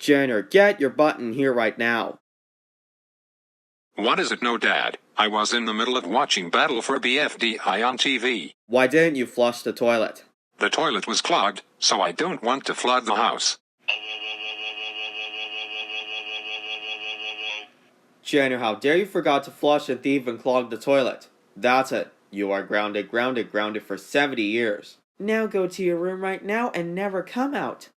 Janitor, get your butt in here right now. What is it? No, Dad. I was in the middle of watching Battle for BFDI on TV. Why didn't you flush the toilet? The toilet was clogged, so I don't want to flood the house. Janitor, how dare you forgot to flush and thief and clog the toilet? That's it. You are grounded for 70 years. Now go to your room right now and never come out.